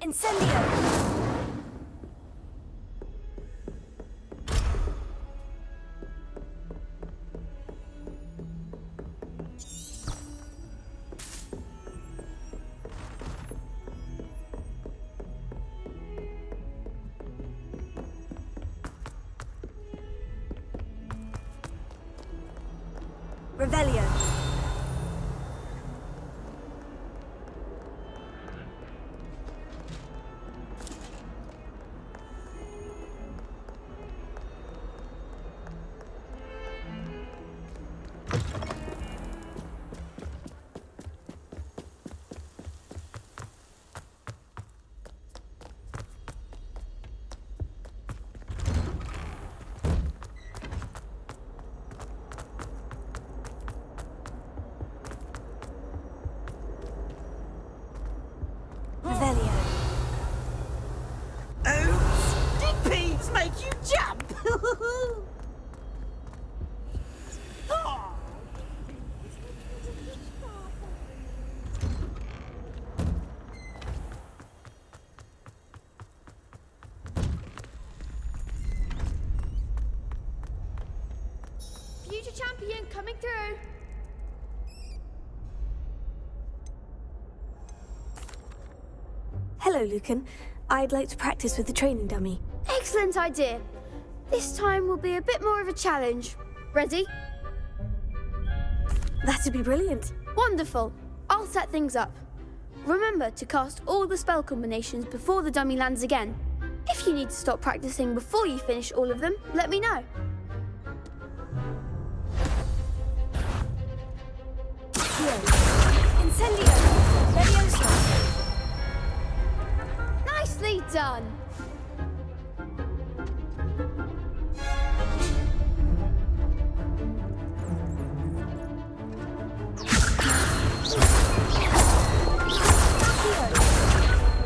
Incendio! Revelio. Revelio. Oops! Did peas make you jump? Oh. Future champion coming through. Hello, Lucan. I'd like to practice with the training dummy. Excellent idea. This time will be a bit more of a challenge. Ready? That'd be brilliant. Wonderful. I'll set things up. Remember to cast all the spell combinations before the dummy lands again. If you need to stop practicing before you finish all of them, let me know. Incendio! Leviosa! Nicely done.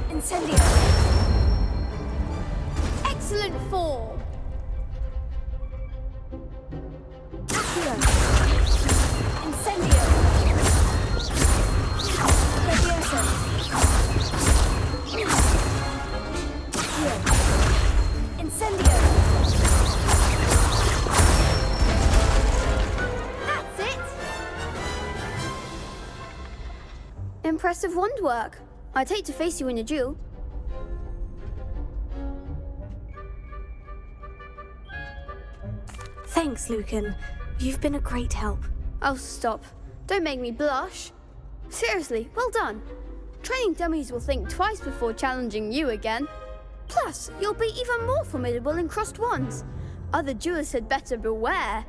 Incendio! Excellent form. Accio! Incendio! Leviosa! Accio! Incendio! That's it. Impressive wand work. I'd hate to face you in a duel. Thanks, Lucan. You've been a great help. Oh, stop. Don't make me blush. Seriously, well done. Training dummies will think twice before challenging you again. Plus, you'll be even more formidable in crossed wands. Other duelists had better beware.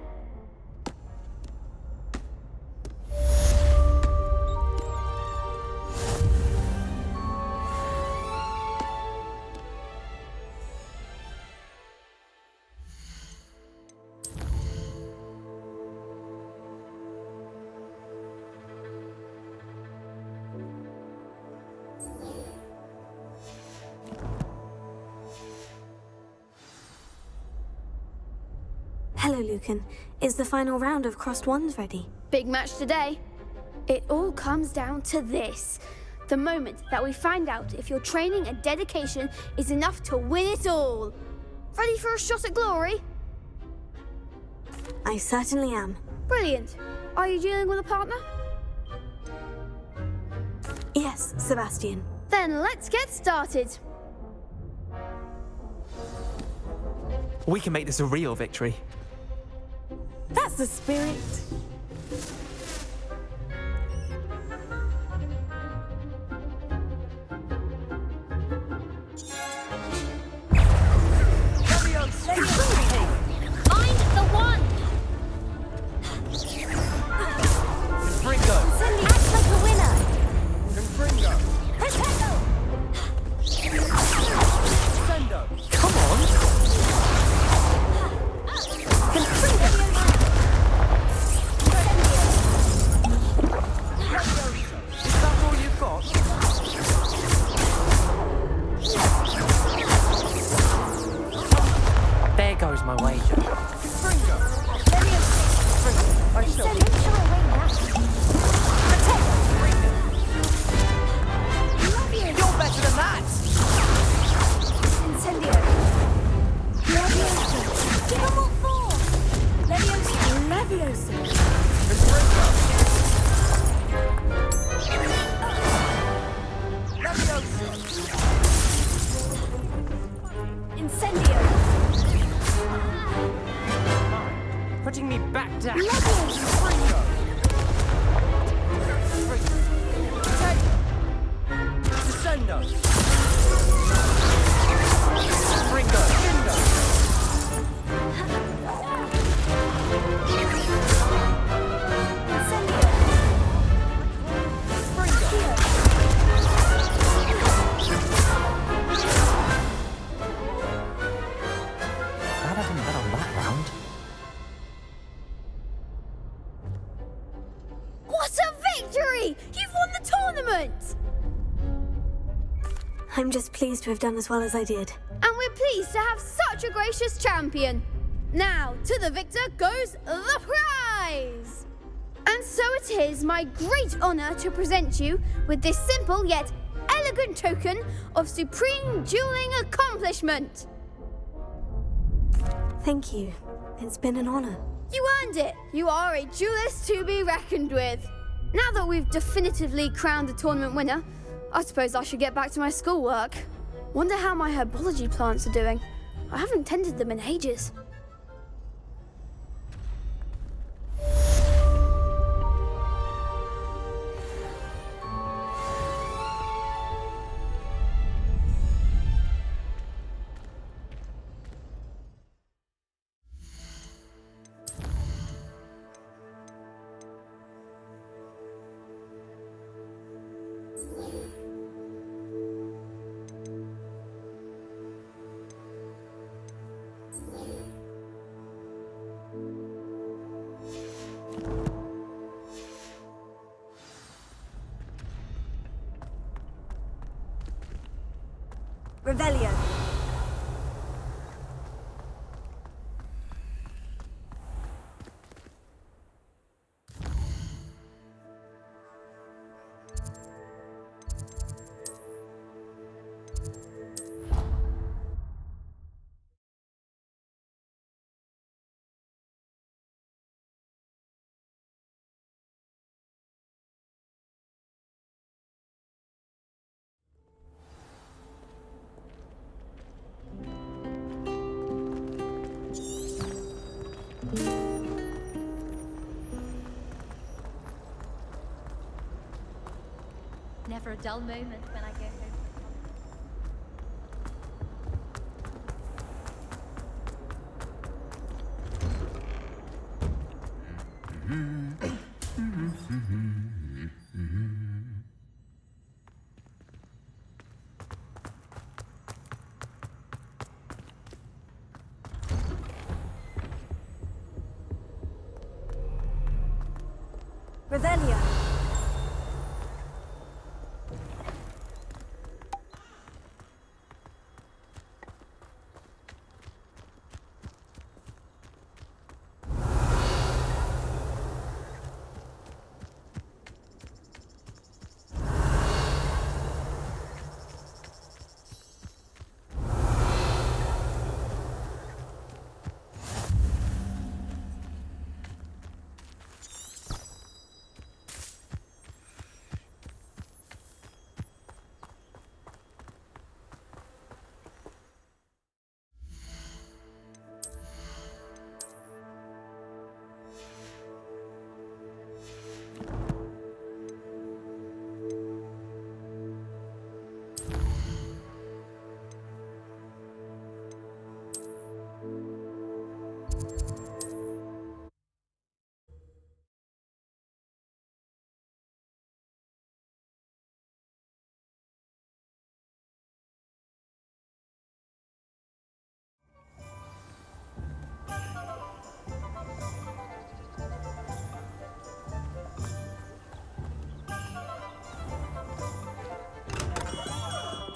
Hello, Lucan. Is the final round of crossed wands ready? Big match today. It all comes down to this. The moment that we find out if your training and dedication is enough to win it all. Ready for a shot at glory? I certainly am. Brilliant. Are you dealing with a partner? Yes, Sebastian. Then let's get started. We can make this a real victory. That's the spirit. Find the one! Confringo! Act like a winner. Confringo! Protego! Sendo! Come on! Is that all you've got? There goes my wager. Confringo! I shall be. You're better than that! Incendio! Putting me back down. Levels! Descendo. Ringo. Lindo. Incendio! Glad I didn't bet on that round. What a victory! You've won the tournament! I'm just pleased to have done as well as I did. And we're pleased to have such a gracious champion. Now, to the victor goes the prize! And so it is my great honour to present you with this simple yet elegant token of supreme dueling accomplishment. Thank you. It's been an honor. You earned it. You are a duelist to be reckoned with. Now that we've definitively crowned the tournament winner, I suppose I should get back to my schoolwork. Wonder how my herbology plants are doing. I haven't tended them in ages. Revelio. Never a dull moment when I go home. Revelio.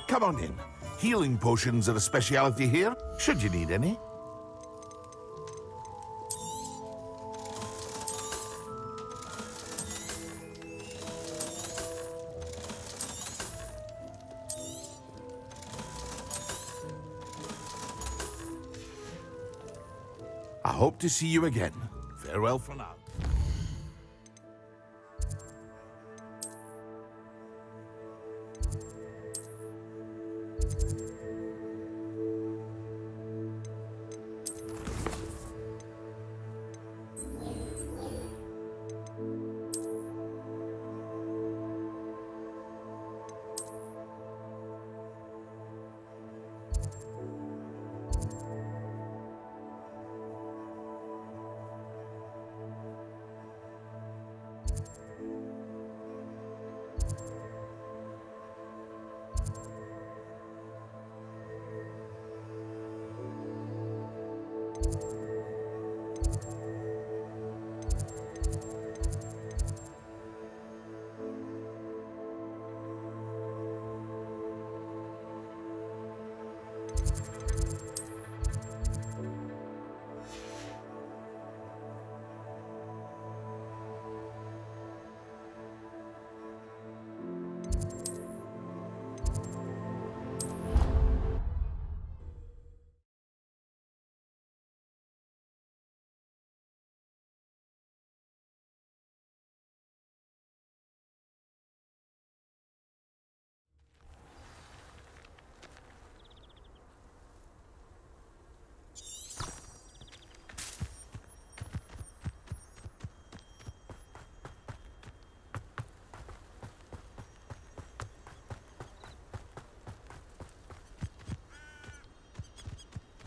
Come on in. Healing potions are a speciality here, should you need any. I hope to see you again. Farewell for now.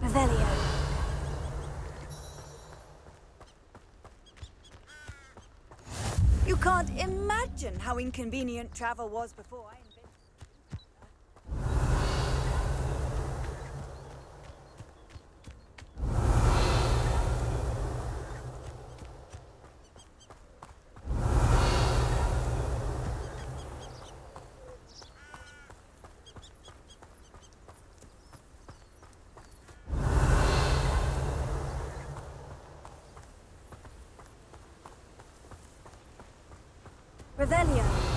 Revelio. You can't imagine how inconvenient travel was before I invented Revelio.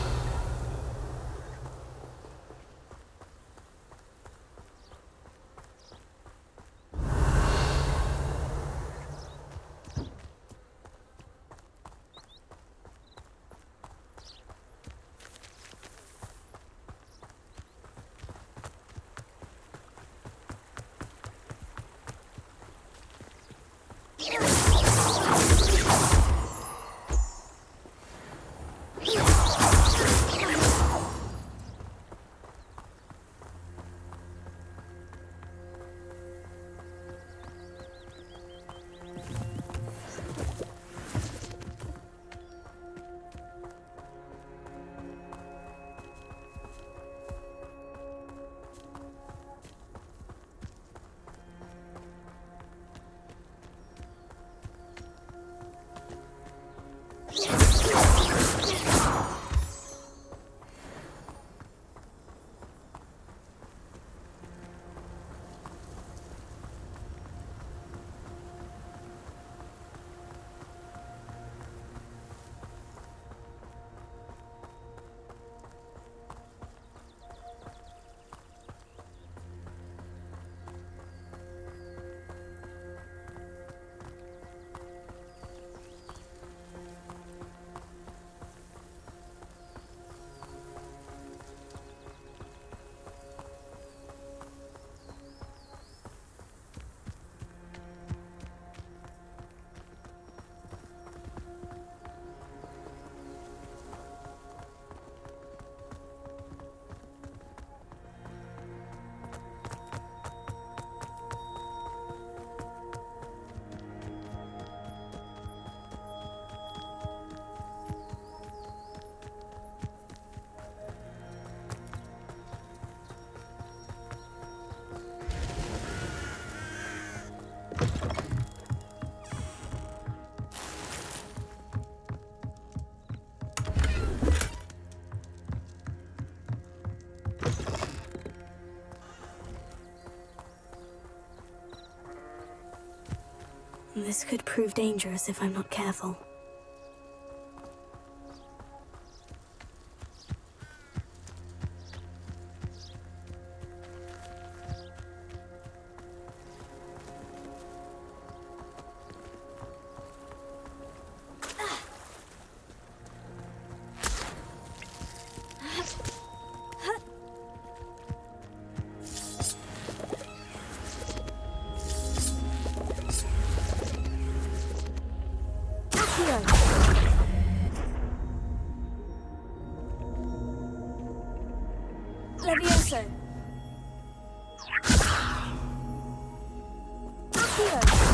This could prove dangerous if I'm not careful. Levioso. Accio.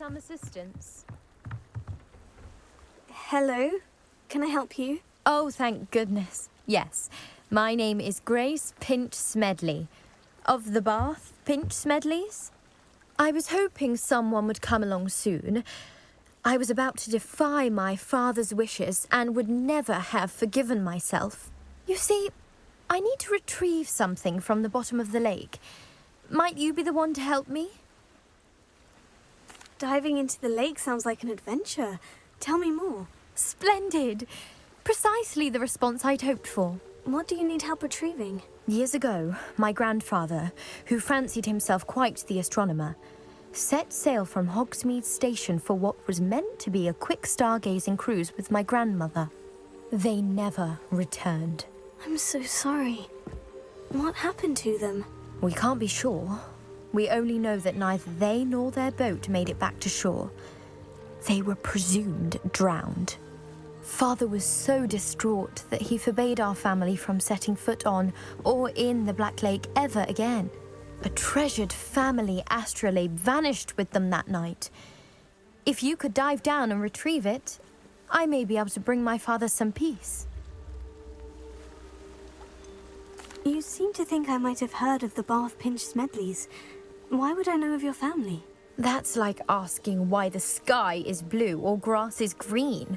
some assistance? Hello? Can I help you? Oh, thank goodness. Yes. My name is Grace Pinch Smedley. Of the Bath Pinch Smedleys? I was hoping someone would come along soon. I was about to defy my father's wishes and would never have forgiven myself. You see, I need to retrieve something from the bottom of the lake. Might you be the one to help me? Diving into the lake sounds like an adventure. Tell me more. Splendid! Precisely the response I'd hoped for. What do you need help retrieving? Years ago, my grandfather, who fancied himself quite the astronomer, set sail from Hogsmeade Station for what was meant to be a quick stargazing cruise with my grandmother. They never returned. I'm so sorry. What happened to them? We can't be sure. We only know that neither they nor their boat made it back to shore. They were presumed drowned. Father was so distraught that he forbade our family from setting foot on or in the Black Lake ever again. A treasured family astrolabe vanished with them that night. If you could dive down and retrieve it, I may be able to bring my father some peace. You seem to think I might have heard of the Bath Pinch Smedleys. Why would I know of your family? That's like asking why the sky is blue or grass is green.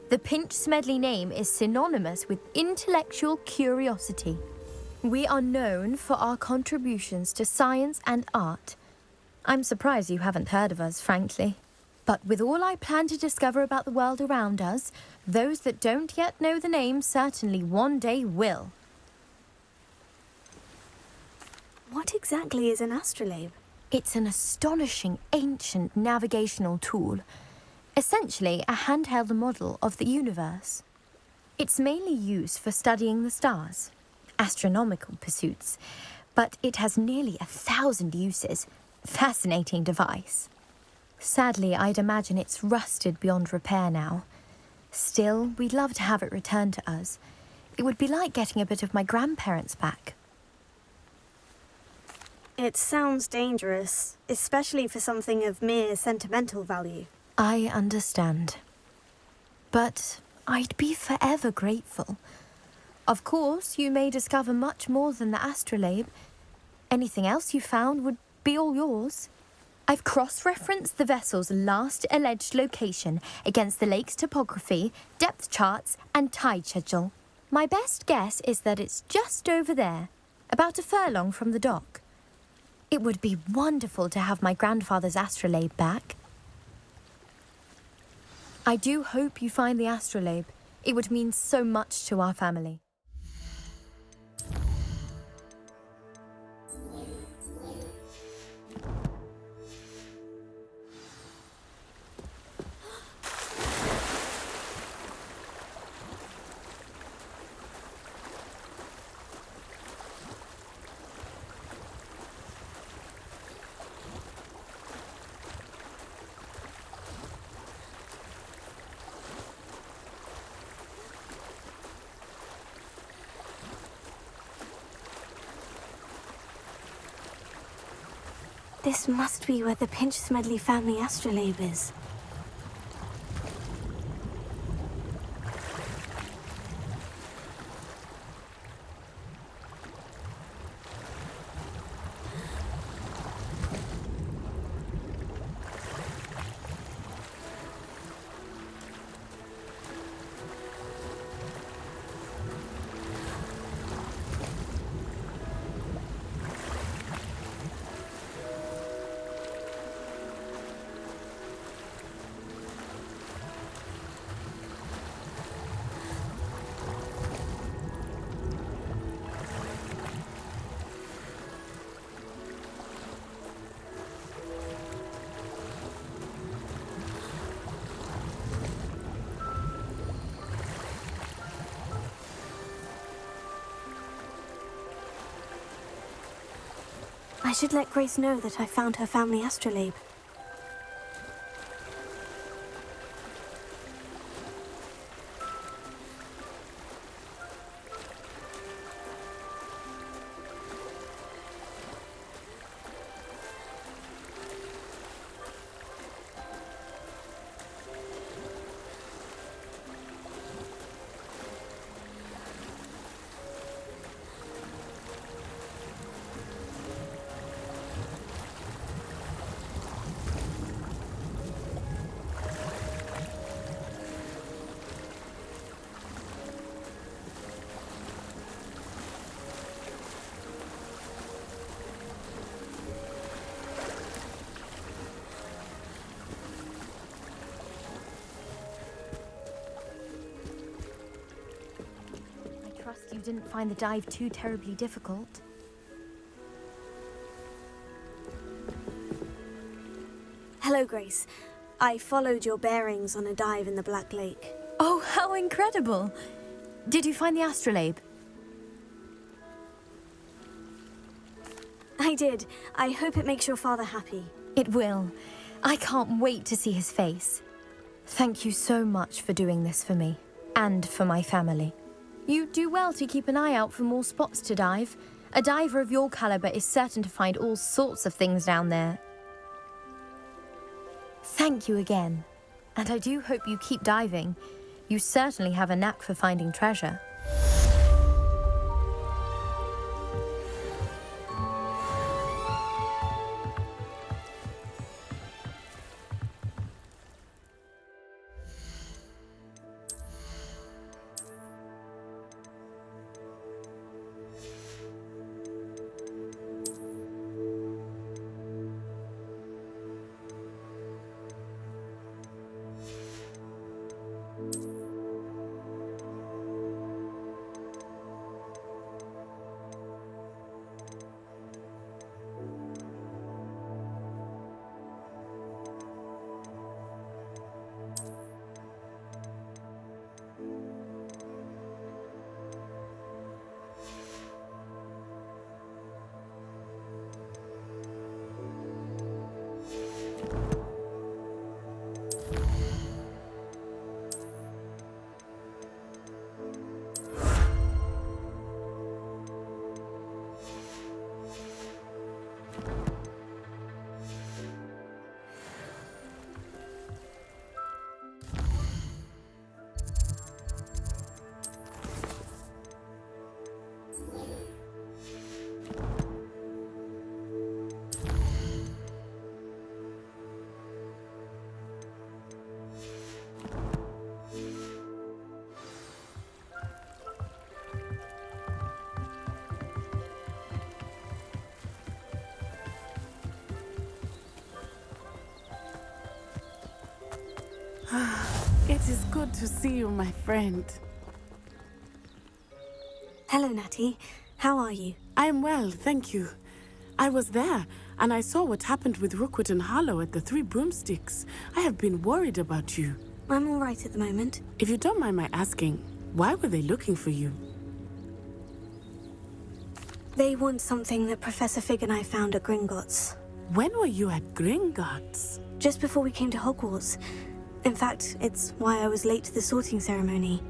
The Pinch Smedley name is synonymous with intellectual curiosity. We are known for our contributions to science and art. I'm surprised you haven't heard of us, frankly. But with all I plan to discover about the world around us, those that don't yet know the name certainly one day will. What exactly is an astrolabe? It's an astonishing ancient navigational tool. Essentially a handheld model of the universe. It's mainly used for studying the stars, astronomical pursuits, but it has nearly 1,000 uses. Fascinating device. Sadly, I'd imagine it's rusted beyond repair now. Still, we'd love to have it returned to us. It would be like getting a bit of my grandparents back. It sounds dangerous, especially for something of mere sentimental value. I understand. But I'd be forever grateful. Of course, you may discover much more than the astrolabe. Anything else you found would be all yours. I've cross-referenced the vessel's last alleged location against the lake's topography, depth charts, and tide schedule. My best guess is that it's just over there, about a furlong from the dock. It would be wonderful to have my grandfather's astrolabe back. I do hope you find the astrolabe. It would mean so much to our family. This must be where the Pinch Smedley family astrolabe is. I should let Grace know that I found her family astrolabe. you didn't find the dive too terribly difficult. Hello, Grace. I followed your bearings on a dive in the Black Lake. Oh, how incredible! Did you find the astrolabe? I did. I hope it makes your father happy. It will. I can't wait to see his face. Thank you so much for doing this for me, and for my family. You do well to keep an eye out for more spots to dive. A diver of your caliber is certain to find all sorts of things down there. Thank you again, and I do hope you keep diving. You certainly have a knack for finding treasure. It is good to see you, my friend. Hello, Natty. How are you? I am well, thank you. I was there, and I saw what happened with Rookwood and Harlow at the Three Broomsticks. I have been worried about you. I'm all right at the moment. If you don't mind my asking, why were they looking for you? They want something that Professor Fig and I found at Gringotts. When were you at Gringotts? Just before we came to Hogwarts. In fact, it's why I was late to the sorting ceremony.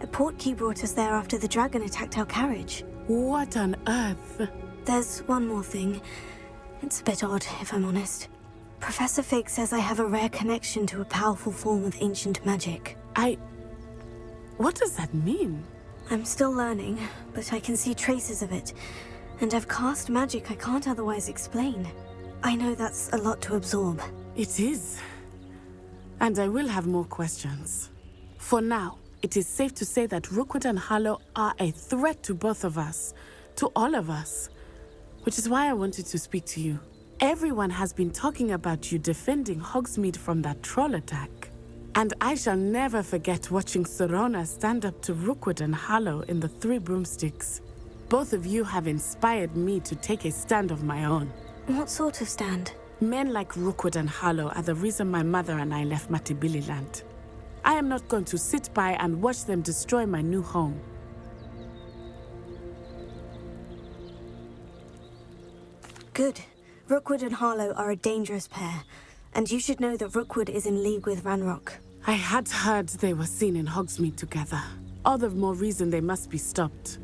A portkey brought us there after the dragon attacked our carriage. What on earth? There's one more thing. It's a bit odd, if I'm honest. Professor Fig says I have a rare connection to a powerful form of ancient magic. What does that mean? I'm still learning, but I can see traces of it. And I've cast magic I can't otherwise explain. I know that's a lot to absorb. It is. And I will have more questions. For now, it is safe to say that Rookwood and Harlow are a threat to both of us, to all of us. Which is why I wanted to speak to you. Everyone has been talking about you defending Hogsmeade from that troll attack. And I shall never forget watching Serona stand up to Rookwood and Harlow in the Three Broomsticks. Both of you have inspired me to take a stand of my own. What sort of stand? Men like Rookwood and Harlow are the reason my mother and I left Matibililand. I am not going to sit by and watch them destroy my new home. Good. Rookwood and Harlow are a dangerous pair, and you should know that Rookwood is in league with Ranrock. I had heard they were seen in Hogsmeade together. All the more reason they must be stopped.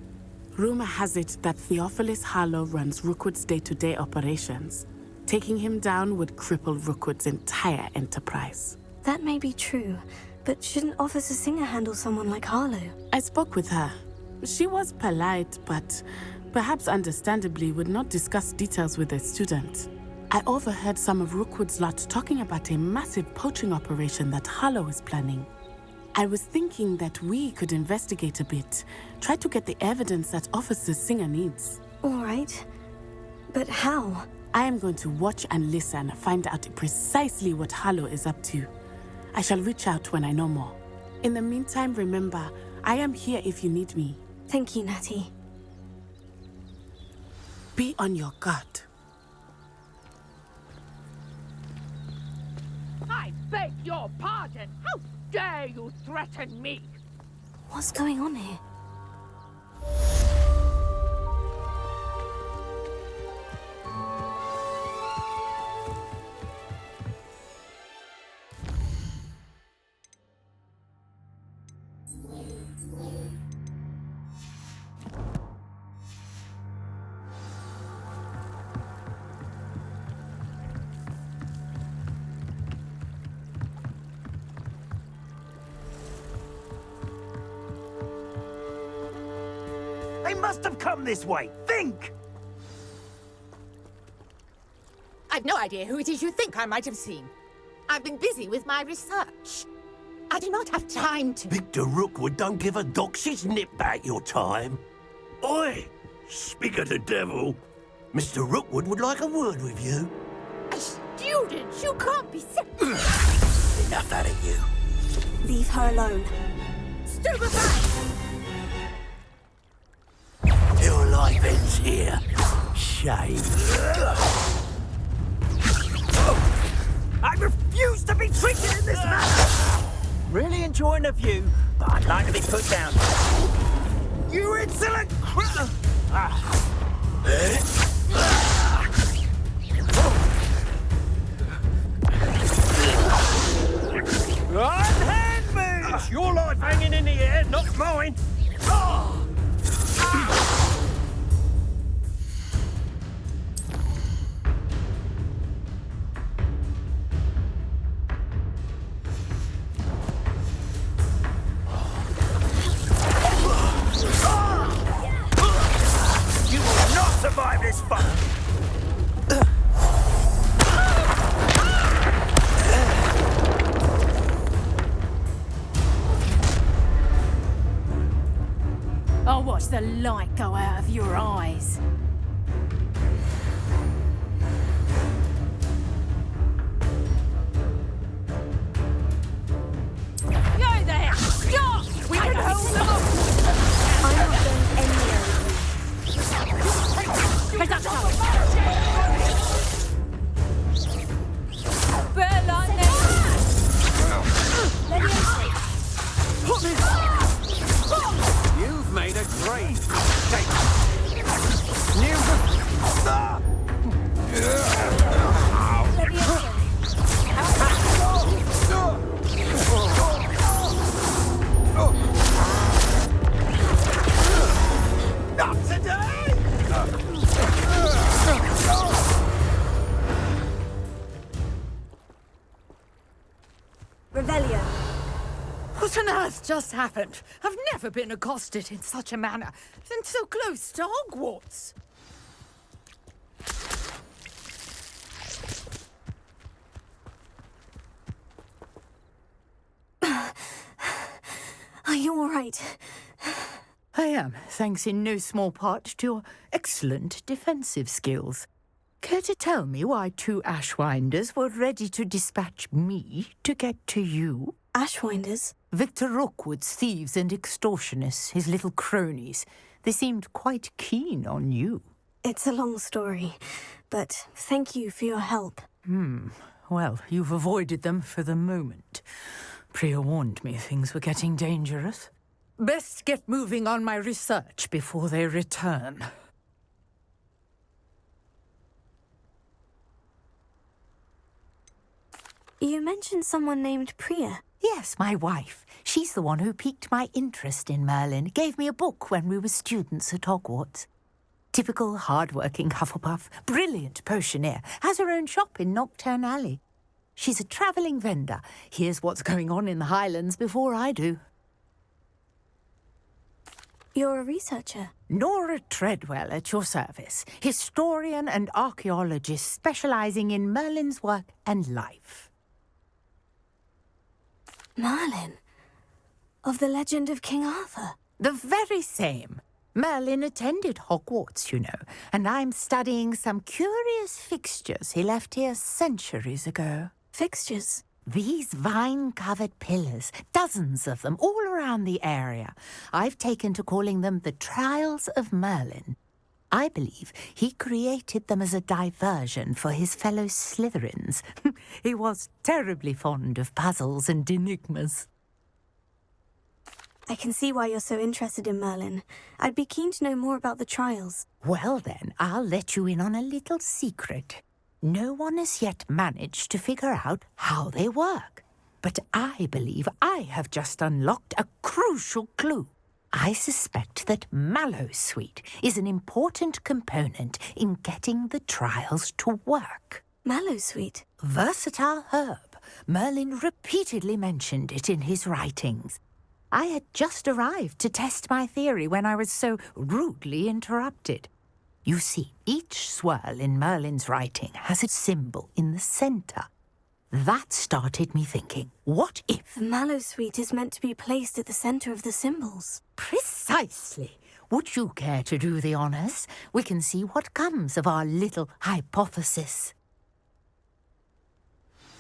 Rumor has it that Theophilus Harlow runs Rookwood's day-to-day operations. Taking him down would cripple Rookwood's entire enterprise. That may be true, but shouldn't Officer Singer handle someone like Harlow? I spoke with her. She was polite, but perhaps understandably would not discuss details with a student. I overheard some of Rookwood's lot talking about a massive poaching operation that Harlow is planning. I was thinking that we could investigate a bit, try to get the evidence that Officer Singer needs. All right. But how? I am going to watch and listen, find out precisely what Harlow is up to. I shall reach out when I know more. In the meantime, remember, I am here if you need me. Thank you, Natty. Be on your guard. I beg your pardon. How dare you threaten me? What's going on here? They must have come this way. Think! I've no idea who it is you think I might have seen. I've been busy with my research. I do not have time to... Victor Rookwood don't give a doxy's nip back your time. Oi! Speak of the devil. Mr. Rookwood would like a word with you. A student? You can't be... Enough out of you. Leave her alone. Stupefy! Your life ends here. Shame. I refuse to be treated in this manner! Really enjoying the view, but I'd like to be put down. You insolent critter! Unhand me! It's your life hanging in the air, not mine. You will not survive this fight! I'll watch the light go out of your eyes. Go there! Stop! We can hold them up! I'm not going anywhere with Get up, Charlie! You've made a grave mistake. Near Not today! Revelio. What on earth just happened? I've never been accosted in such a manner, and so close to Hogwarts. Are you all right? I am, thanks in no small part to your excellent defensive skills. Care to tell me why two Ashwinders were ready to dispatch me to get to you? Ashwinders? Victor Rookwood's thieves and extortionists, his little cronies. They seemed quite keen on you. It's a long story, but thank you for your help. Well, you've avoided them for the moment. Priya warned me things were getting dangerous. Best get moving on my research before they return. You mentioned someone named Priya. Yes, my wife. She's the one who piqued my interest in Merlin. Gave me a book when we were students at Hogwarts. Typical hard-working Hufflepuff. Brilliant potioneer. Has her own shop in Nocturne Alley. She's a travelling vendor. Hears what's going on in the Highlands before I do. You're a researcher. Nora Treadwell at your service. Historian and archaeologist specialising in Merlin's work and life. Merlin? Of the legend of King Arthur? The very same. Merlin attended Hogwarts, you know, and I'm studying some curious fixtures he left here centuries ago. Fixtures? These vine-covered pillars, dozens of them, all around the area. I've taken to calling them the Trials of Merlin. I believe he created them as a diversion for his fellow Slytherins. He was terribly fond of puzzles and enigmas. I can see why you're so interested in Merlin. I'd be keen to know more about the trials. Well then, I'll let you in on a little secret. No one has yet managed to figure out how they work. But I believe I have just unlocked a crucial clue. I suspect that Mallowsweet is an important component in getting the trials to work. Mallowsweet? Versatile herb. Merlin repeatedly mentioned it in his writings. I had just arrived to test my theory when I was so rudely interrupted. You see, each swirl in Merlin's writing has a symbol in the centre. That started me thinking, what if... The Mallowsweet is meant to be placed at the centre of the symbols. Precisely. Would you care to do the honours? We can see what comes of our little hypothesis.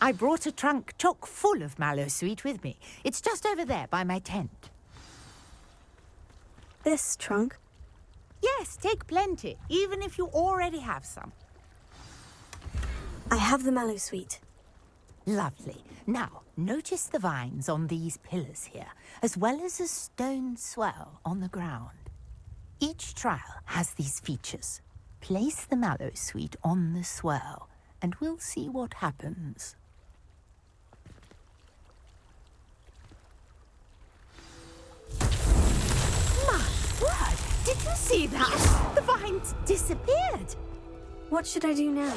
I brought a trunk chock full of Mallowsweet with me. It's just over there by my tent. This trunk? Yes, take plenty, even if you already have some. I have the Mallowsweet. Lovely. Now, notice the vines on these pillars here, as well as a stone swell on the ground. Each trial has these features. Place the Mallowsweet on the swell, and we'll see what happens. My word! Did you see that? The vines disappeared. What should I do now?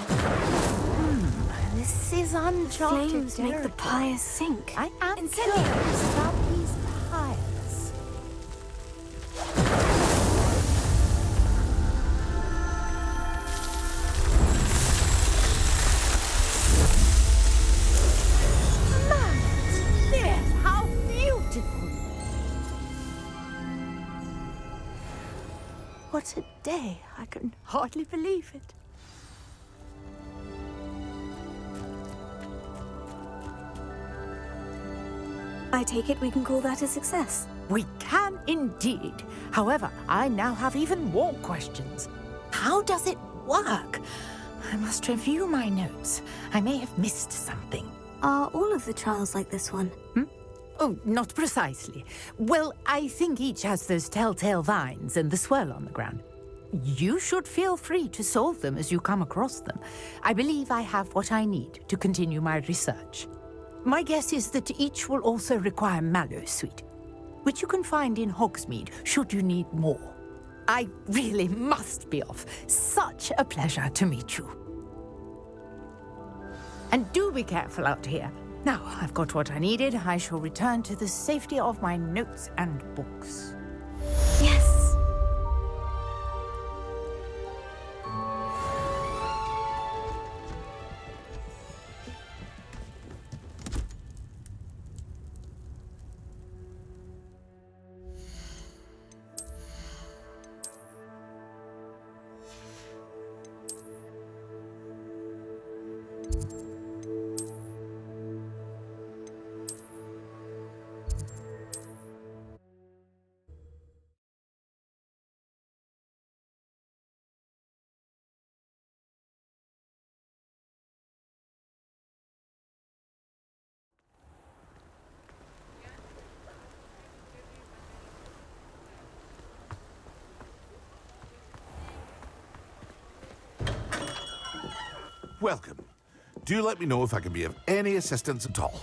This is uncharted Flames make the territory. pyres sink. I am curious about these pyres. Yes, how beautiful! What a day! I can hardly believe it. I take it we can call that a success. We can indeed. However, I now have even more questions. How does it work? I must review my notes. I may have missed something. Are all of the trials like this one? Oh, not precisely. Well, I think each has those telltale vines and the swirl on the ground. You should feel free to solve them as you come across them. I believe I have what I need to continue my research. My guess is that each will also require Mallowsweet, which you can find in Hogsmeade should you need more. I really must be off. Such a pleasure to meet you. And do be careful out here. Now I've got what I needed, I shall return to the safety of my notes and books. Yes. Welcome. Do let me know if I can be of any assistance at all.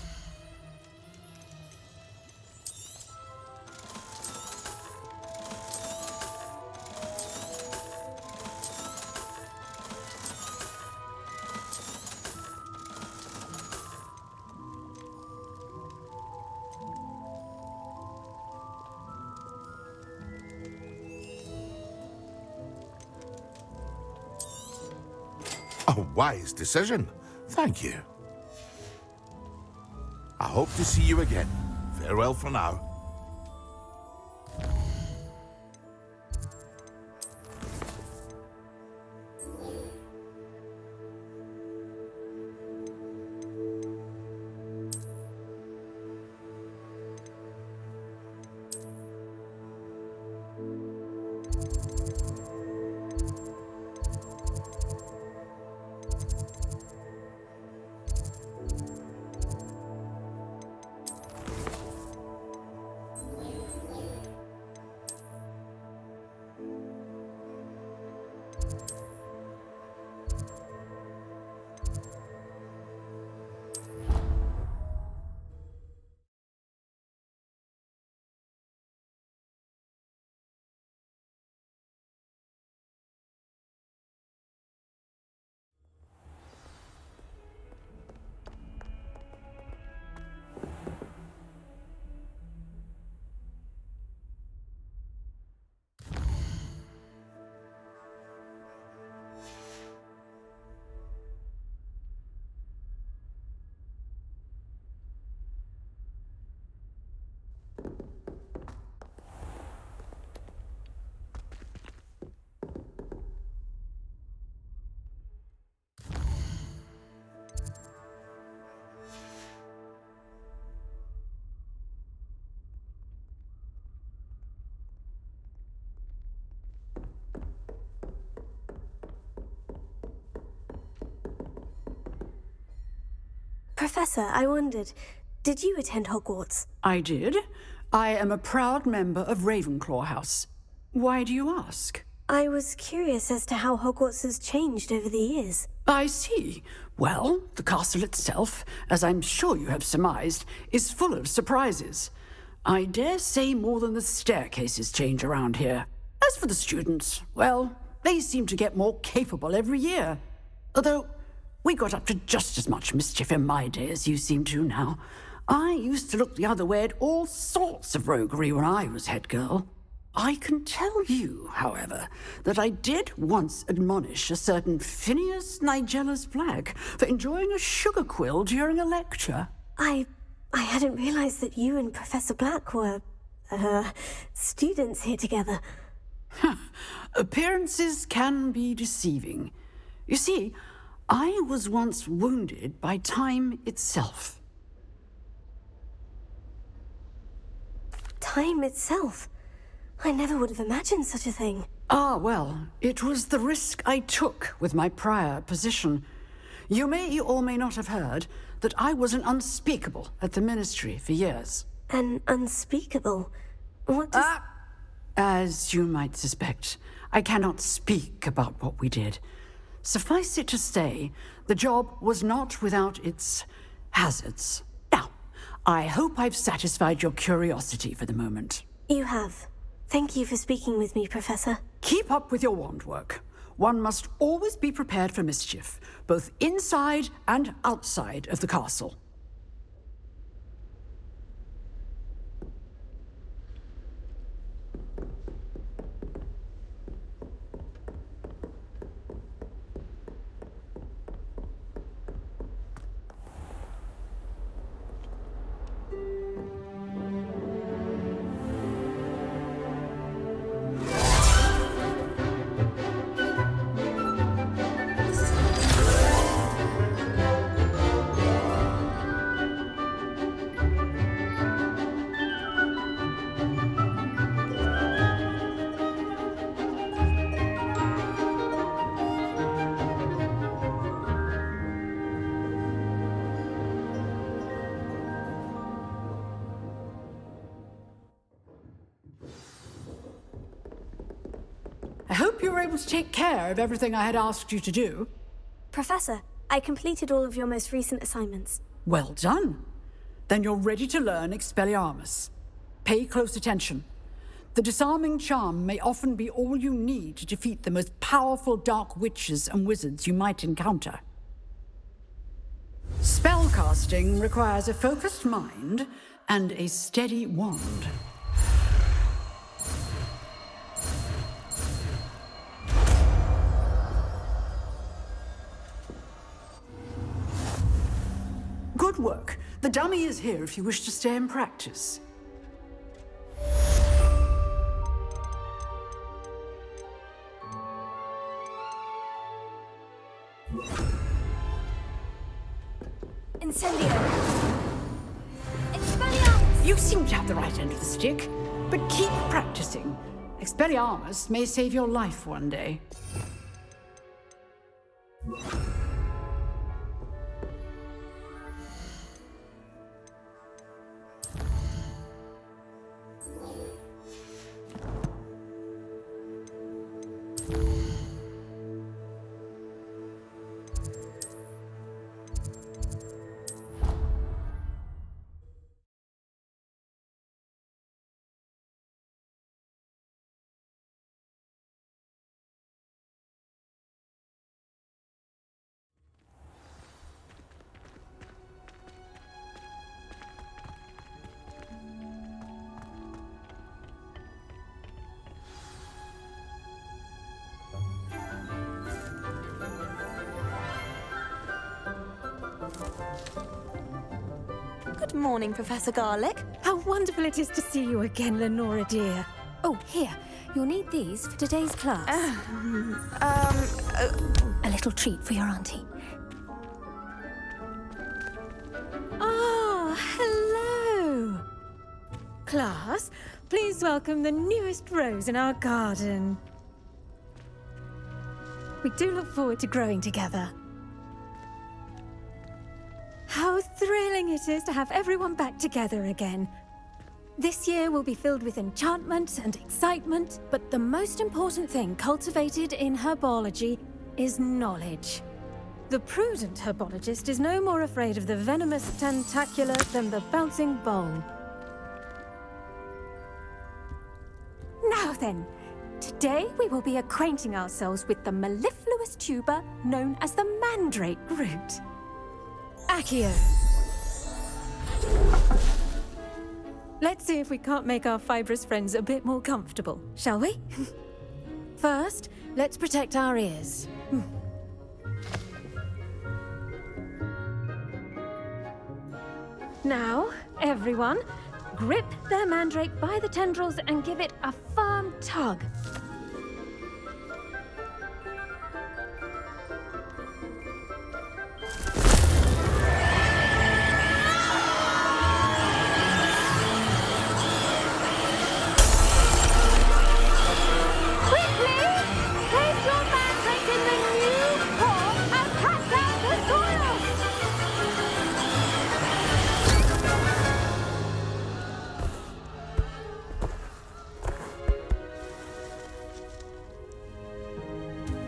A wise decision. Thank you. I hope to see you again. Farewell for now. Professor, I wondered, did you attend Hogwarts? I did. I am a proud member of Ravenclaw House. Why do you ask? I was curious as to how Hogwarts has changed over the years. I see. Well, the castle itself, as I'm sure you have surmised, is full of surprises. I dare say more than the staircases change around here. As for the students, well, they seem to get more capable every year. Although, we got up to just as much mischief in my day as you seem to now. I used to look the other way at all sorts of roguery when I was head girl. I can tell you, however, that I did once admonish a certain Phineas Nigella's Black for enjoying a sugar quill during a lecture. I hadn't realized that you and Professor Black were, students here together. Appearances can be deceiving. You see, I was once wounded by time itself. Time itself? I never would have imagined such a thing. Ah, well, it was the risk I took with my prior position. You may or may not have heard that I was an unspeakable at the Ministry for years. An unspeakable? What does... As you might suspect, I cannot speak about what we did. Suffice it to say, the job was not without its hazards. Now, I hope I've satisfied your curiosity for the moment. You have. Thank you for speaking with me, Professor. Keep up with your wand work. One must always be prepared for mischief, both inside and outside of the castle. I hope you were able to take care of everything I had asked you to do. Professor, I completed all of your most recent assignments. Well done. Then you're ready to learn Expelliarmus. Pay close attention. The disarming charm may often be all you need to defeat the most powerful dark witches and wizards you might encounter. Spellcasting requires a focused mind and a steady wand. Good work. The dummy is here if you wish to stay and practice. Incendio! Expelliarmus! You seem to have the right end of the stick, but keep practicing. Expelliarmus may save your life one day. Good morning, Professor Garlick. How wonderful it is to see you again, Lenora dear. Oh, here. You'll need these for today's class. A little treat for your auntie. Ah, hello. Class, please welcome the newest rose in our garden. We do look forward to growing together. How thrilling it is to have everyone back together again. This year will be filled with enchantment and excitement, but the most important thing cultivated in herbology is knowledge. The prudent herbologist is no more afraid of the venomous tentacula than the bouncing bowl. Now then, today we will be acquainting ourselves with the mellifluous tuber known as the mandrake root. Accio. Let's see if we can't make our fibrous friends a bit more comfortable, shall we? First, let's protect our ears. Now, everyone, grip their mandrake by the tendrils and give it a firm tug.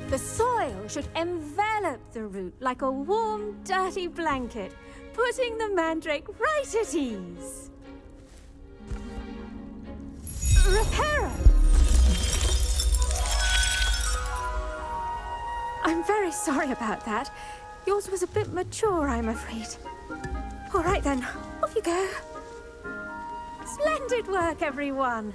The soil should envelop the root like a warm, dirty blanket, putting the mandrake right at ease. Reparo! I'm very sorry about that. Yours was a bit mature, I'm afraid. All right then, off you go. Splendid work, everyone.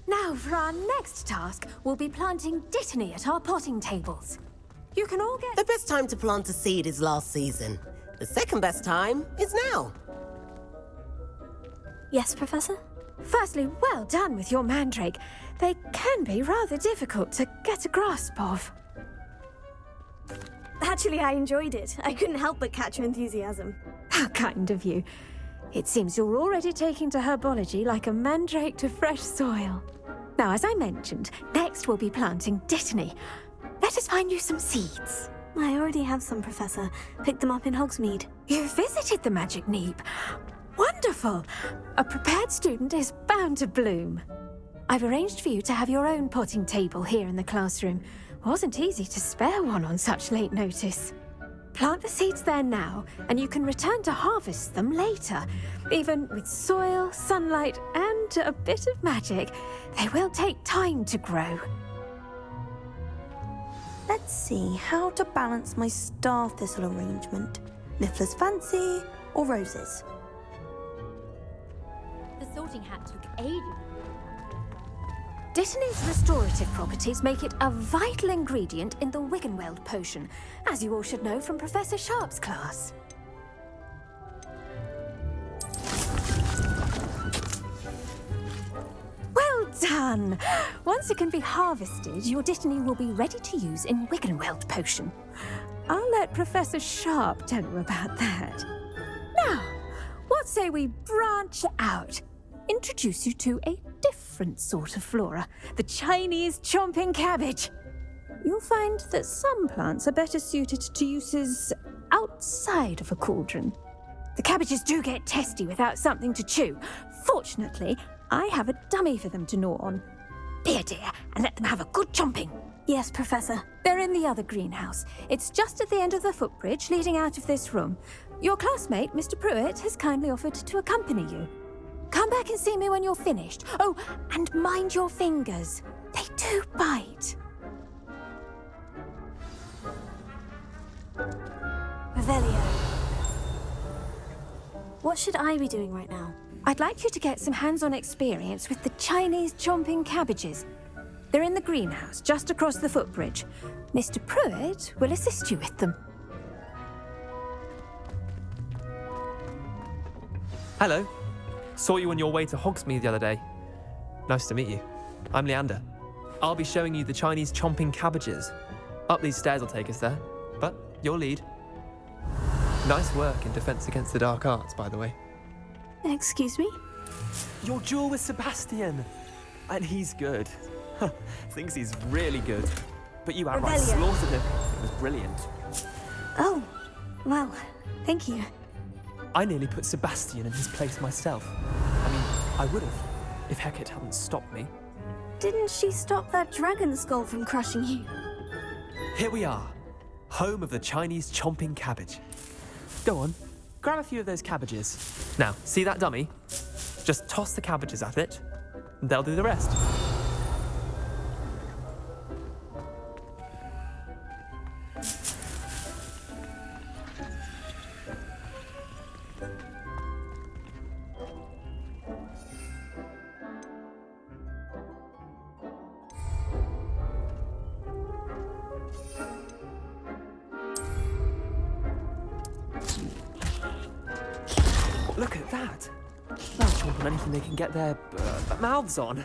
Now, for our next task, we'll be planting dittany at our potting tables. You can all get... The best time to plant a seed is last season. The second best time is now. Yes, Professor? Firstly, well done with your mandrake. They can be rather difficult to get a grasp of. Actually, I enjoyed it. I couldn't help but catch your enthusiasm. How kind of you. It seems you're already taking to herbology like a mandrake to fresh soil. Now, as I mentioned, next we'll be planting dittany. Let us find you some seeds. I already have some, Professor. Picked them up in Hogsmeade. You visited the Magic Neep. Wonderful! A prepared student is bound to bloom. I've arranged for you to have your own potting table here in the classroom. Wasn't easy to spare one on such late notice. Plant the seeds there now, and you can return to harvest them later. Even with soil, sunlight, and a bit of magic, they will take time to grow. Let's see how to balance my star thistle arrangement. Niffler's fancy or roses? The sorting hat took ages. Dittany's restorative properties make it a vital ingredient in the Wiggenweld potion, as you all should know from Professor Sharp's class. Well done! Once it can be harvested, your dittany will be ready to use in Wiggenweld potion. I'll let Professor Sharp tell you about that. Now, what say we branch out? Introduce you to a different sort of flora, the Chinese chomping cabbage. You'll find that some plants are better suited to uses outside of a cauldron. The cabbages do get testy without something to chew. Fortunately, I have a dummy for them to gnaw on. Be a dear and let them have a good chomping. Yes, Professor. They're in the other greenhouse. It's just at the end of the footbridge leading out of this room. Your classmate, Mr. Pruitt, has kindly offered to accompany you. Come back and see me when you're finished. Oh, and mind your fingers. They do bite. Revelio. What should I be doing right now? I'd like you to get some hands-on experience with the Chinese chomping cabbages. They're in the greenhouse, just across the footbridge. Mr. Pruitt will assist you with them. Hello. Saw you on your way to Hogsmeade the other day. Nice to meet you. I'm Leander. I'll be showing you the Chinese chomping cabbages. Up these stairs will take us there, but you'll lead. Nice work in Defense Against the Dark Arts, by the way. Excuse me? Your duel with Sebastian. And he's good. Thinks he's really good. but you outright Revelio. slaughtered him. It was brilliant. Oh, well, thank you. I nearly put Sebastian in his place myself. I mean, I would have, if Hecate hadn't stopped me. Didn't she stop that dragon skull from crushing you? Here we are, home of the Chinese chomping cabbage. Go on, grab a few of those cabbages. Now, see that dummy? Just toss the cabbages at it, and they'll do the rest. Look at that! They'll chomp on anything they can get their mouths on.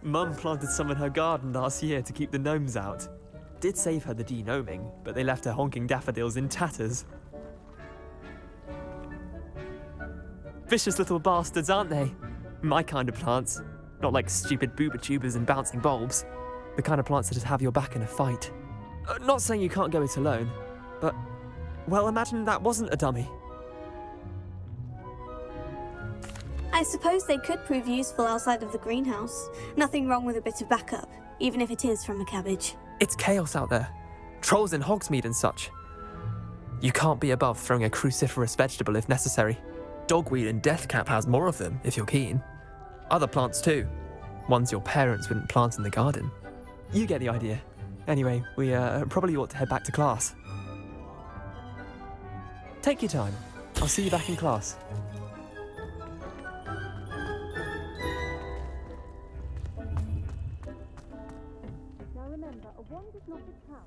Mum planted some in her garden last year to keep the gnomes out. Did save her the de-gnoming, but they left her honking daffodils in tatters. Vicious little bastards, aren't they? My kind of plants. Not like stupid booba tubers and bouncing bulbs. The kind of plants that just have your back in a fight. Not saying you can't go it alone, but, well, imagine that wasn't a dummy. I suppose they could prove useful outside of the greenhouse. Nothing wrong with a bit of backup, even if it is from a cabbage. It's chaos out there. Trolls in Hogsmeade and such. You can't be above throwing a cruciferous vegetable if necessary. Dogweed and deathcap has more of them, if you're keen. Other plants too. Ones your parents wouldn't plant in the garden. You get the idea. Anyway, we probably ought to head back to class. Take your time. I'll see you back in class. Now remember, a wand is not a town.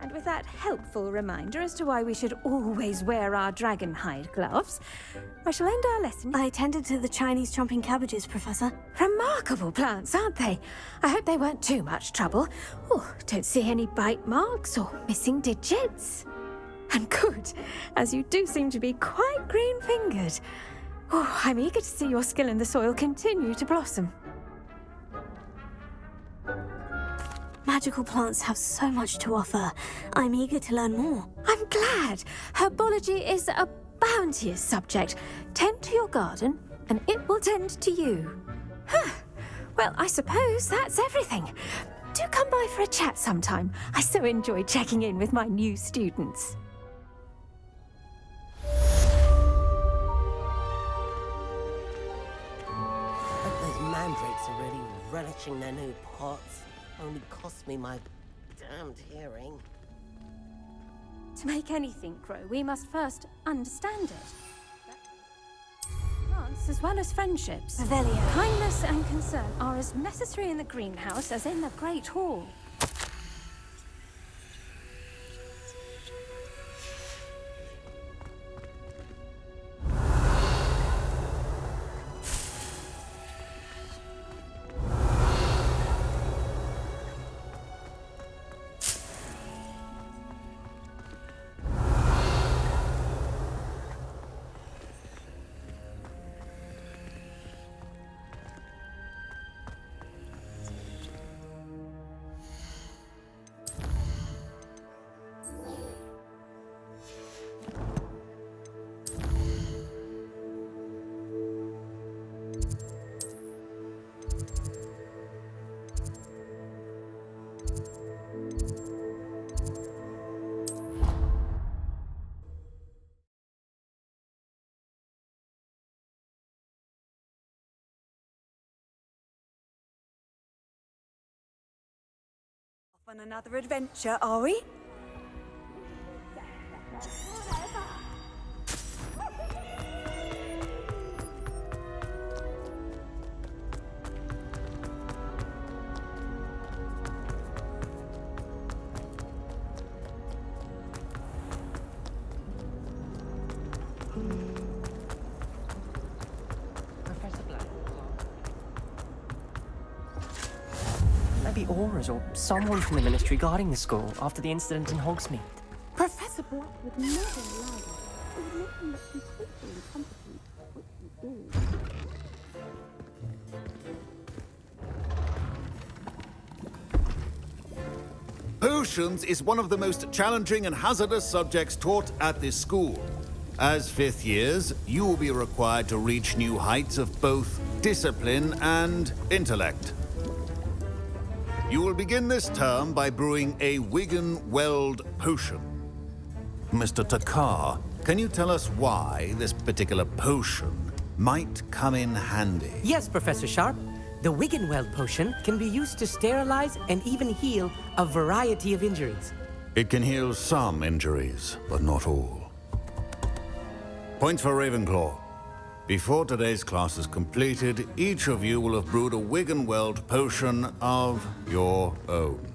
And with that helpful reminder as to why we should always wear our dragon hide gloves, I shall end our lesson. I tended to the Chinese chomping cabbages, Professor. Remarkable plants, aren't they? I hope they weren't too much trouble. Oh, don't see any bite marks or missing digits. And good, as you do seem to be quite green-fingered. Oh, I'm eager to see your skill in the soil continue to blossom. Magical plants have so much to offer. I'm eager to learn more. I'm glad. Herbology is a bounteous subject. Tend to your garden, and it will tend to you. Huh. Well, I suppose that's everything. Do come by for a chat sometime. I so enjoy checking in with my new students. Hope those mandrakes are really relishing their new pots. Only cost me my damned hearing. To make anything grow, we must first understand it. Plants as well as friendships. Revelio. Kindness and concern are as necessary in the greenhouse as in the Great Hall. On another adventure, are we? Maybe Aura's or someone from the ministry guarding the school after the incident in Hogsmeade. Professor Black would never allow it. Potions is one of the most challenging and hazardous subjects taught at this school. As fifth years, you will be required to reach new heights of both discipline and intellect. You will begin this term by brewing a Wiggenweld potion. Mr. Takar, can you tell us why this particular potion might come in handy? Yes, Professor Sharp. The Wiggenweld potion can be used to sterilize and even heal a variety of injuries. It can heal some injuries, but not all. Points for Ravenclaw. Before today's class is completed, each of you will have brewed a Wiggenweld potion of your own.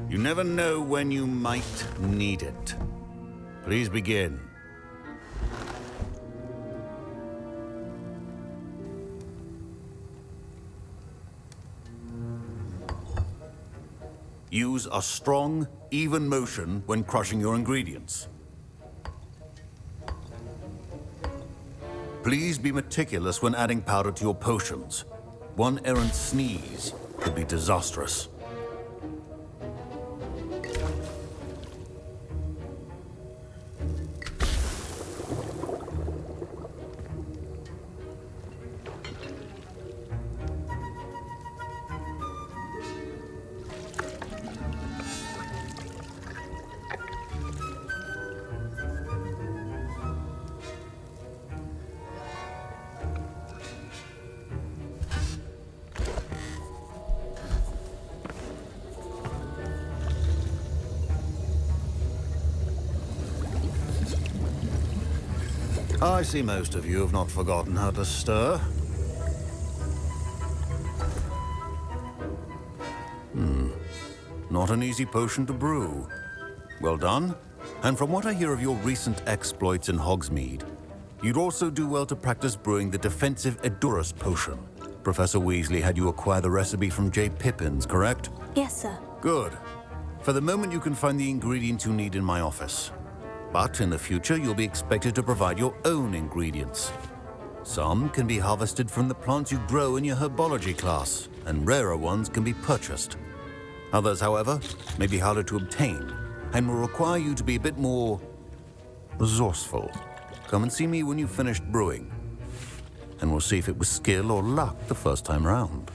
You never know when you might need it. Please begin. Use a strong, even motion when crushing your ingredients. Please be meticulous when adding powder to your potions. One errant sneeze could be disastrous. I see most of you have not forgotten how to stir. Not an easy potion to brew. Well done. And from what I hear of your recent exploits in Hogsmeade, you'd also do well to practice brewing the defensive Edurus potion. Professor Weasley had you acquire the recipe from J. Pippins, correct? Yes, sir. Good. For the moment, you can find the ingredients you need in my office. But in the future, you'll be expected to provide your own ingredients. Some can be harvested from the plants you grow in your herbology class, and rarer ones can be purchased. Others, however, may be harder to obtain, and will require you to be a bit more resourceful. Come and see me when you've finished brewing, and we'll see if it was skill or luck the first time round.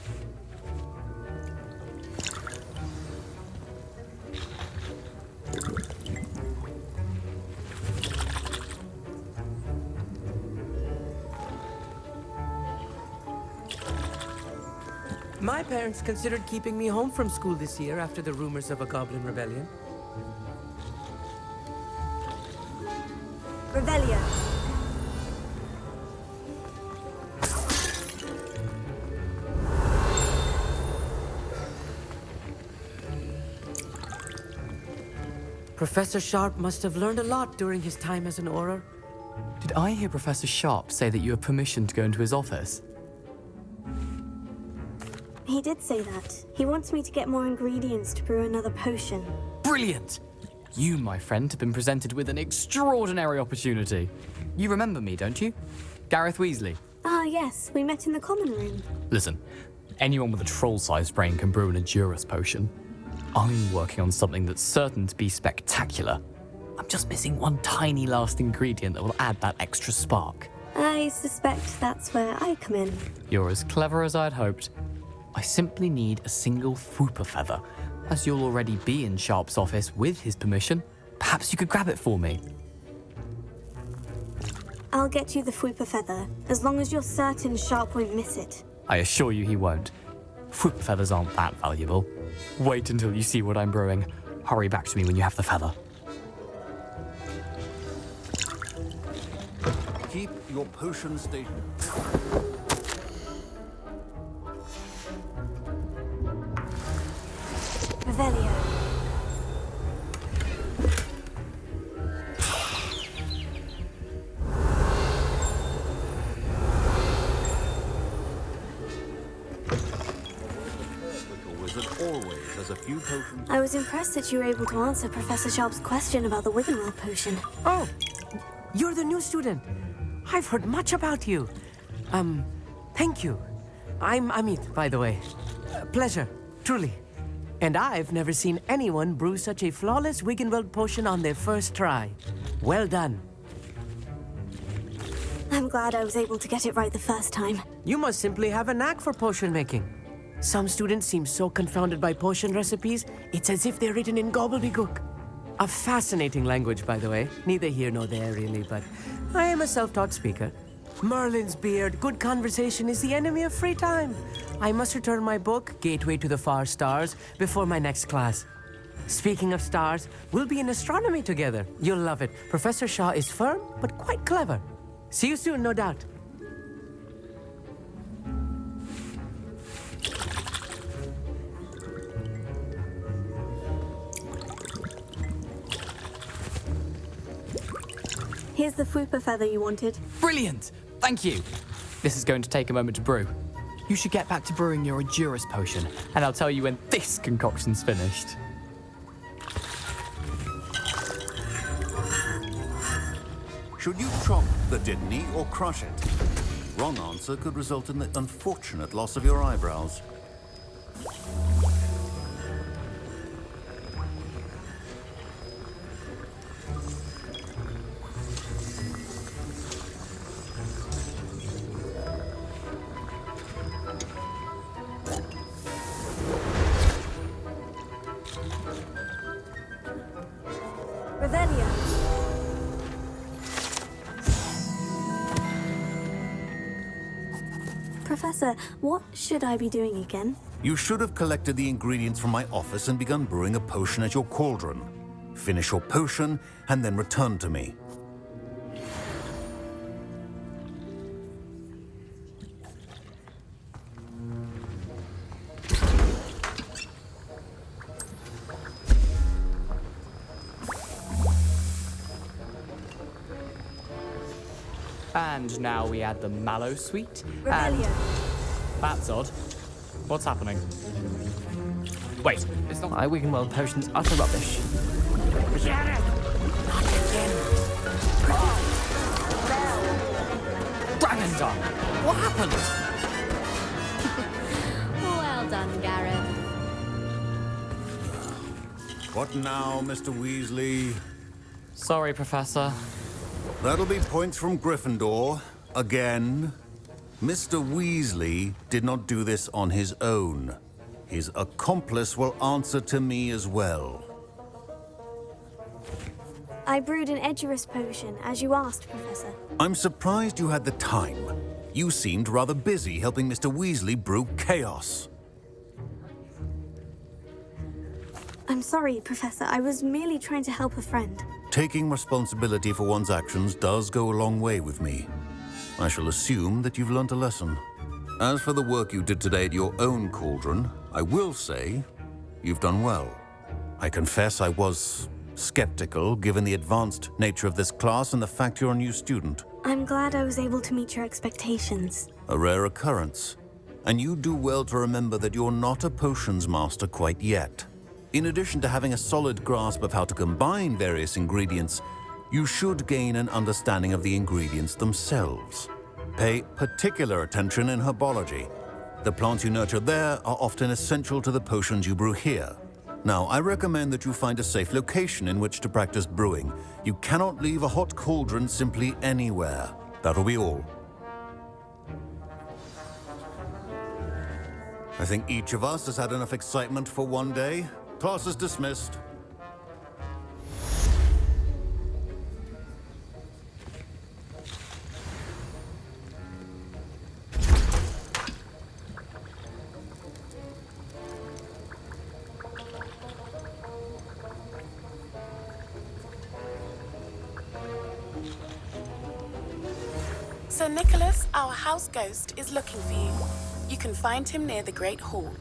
My parents considered keeping me home from school this year after the rumors of a goblin rebellion. Revelio. Professor Sharp must have learned a lot during his time as an Auror. Did I hear Professor Sharp say that you have permission to go into his office? He did say that. He wants me to get more ingredients to brew another potion. Brilliant! You, my friend, have been presented with an extraordinary opportunity. You remember me, don't you? Gareth Weasley. Ah, yes. We met in the common room. Listen, anyone with a troll-sized brain can brew an Edurus potion. I'm working on something that's certain to be spectacular. I'm just missing one tiny last ingredient that will add that extra spark. I suspect that's where I come in. You're as clever as I'd hoped. I simply need a single Fwooper feather. As you'll already be in Sharp's office with his permission, perhaps you could grab it for me. I'll get you the Fwooper feather, as long as you're certain Sharp won't miss it. I assure you he won't. Fwooper feathers aren't that valuable. Wait until you see what I'm brewing. Hurry back to me when you have the feather. Keep your potion station. Revelio. Wizard always has a few few potions. I was impressed that you were able to answer Professor Sharp's question about the Wiggenweld potion. Oh, you're the new student. I've heard much about you. Thank you. I'm Amit, by the way. Pleasure, truly. And I've never seen anyone brew such a flawless Wiggenweld potion on their first try. Well done. I'm glad I was able to get it right the first time. You must simply have a knack for potion making. Some students seem so confounded by potion recipes, it's as if they're written in gobbledygook. A fascinating language, by the way. Neither here nor there, really, but I am a self-taught speaker. Merlin's beard, good conversation is the enemy of free time. I must return my book, Gateway to the Far Stars, before my next class. Speaking of stars, we'll be in astronomy together. You'll love it. Professor Shaw is firm, but quite clever. See you soon, no doubt. Here's the Fwooper feather you wanted. Brilliant! Thank you. This is going to take a moment to brew. You should get back to brewing your Endurus potion, and I'll tell you when this concoction's finished. Should you chop the Didney or crush it? Wrong answer could result in the unfortunate loss of your eyebrows. Revelio. Professor, what should I be doing again? You should have collected the ingredients from my office and begun brewing a potion at your cauldron. Finish your potion and then return to me. And now we add the mallow sweet. Revelio. That's odd. What's happening? Wait, it's not my Wiggenweld potion's utter rubbish. Dragon Dog! What happened? Well done, Gareth. What now, Mr. Weasley? Sorry, Professor. That'll be points from Gryffindor. Again. Mr. Weasley did not do this on his own. His accomplice will answer to me as well. I brewed an Edurus potion, as you asked, Professor. I'm surprised you had the time. You seemed rather busy helping Mr. Weasley brew chaos. I'm sorry, Professor. I was merely trying to help a friend. Taking responsibility for one's actions does go a long way with me. I shall assume that you've learnt a lesson. As for the work you did today at your own cauldron, I will say you've done well. I confess I was skeptical, given the advanced nature of this class and the fact you're a new student. I'm glad I was able to meet your expectations. A rare occurrence. And you do well to remember that you're not a potions master quite yet. In addition to having a solid grasp of how to combine various ingredients, you should gain an understanding of the ingredients themselves. Pay particular attention in herbology. The plants you nurture there are often essential to the potions you brew here. Now, I recommend that you find a safe location in which to practice brewing. You cannot leave a hot cauldron simply anywhere. That'll be all. I think each of us has had enough excitement for one day. Class is dismissed. Sir Nicholas, our house ghost, is looking for you. You can find him near the Great Hall.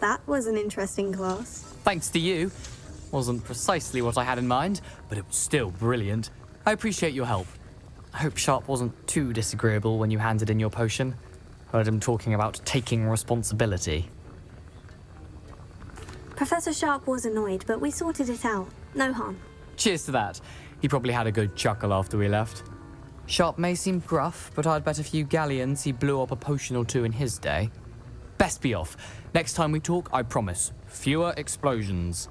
That was an interesting class. Thanks to you. Wasn't precisely what I had in mind, but it was still brilliant. I appreciate your help. I hope Sharp wasn't too disagreeable when you handed in your potion. Heard him talking about taking responsibility. Professor Sharp was annoyed, but we sorted it out. No harm. Cheers to that. He probably had a good chuckle after we left. Sharp may seem gruff, but I'd bet a few galleons he blew up a potion or two in his day. Best be off. Next time we talk, I promise. Fewer explosions.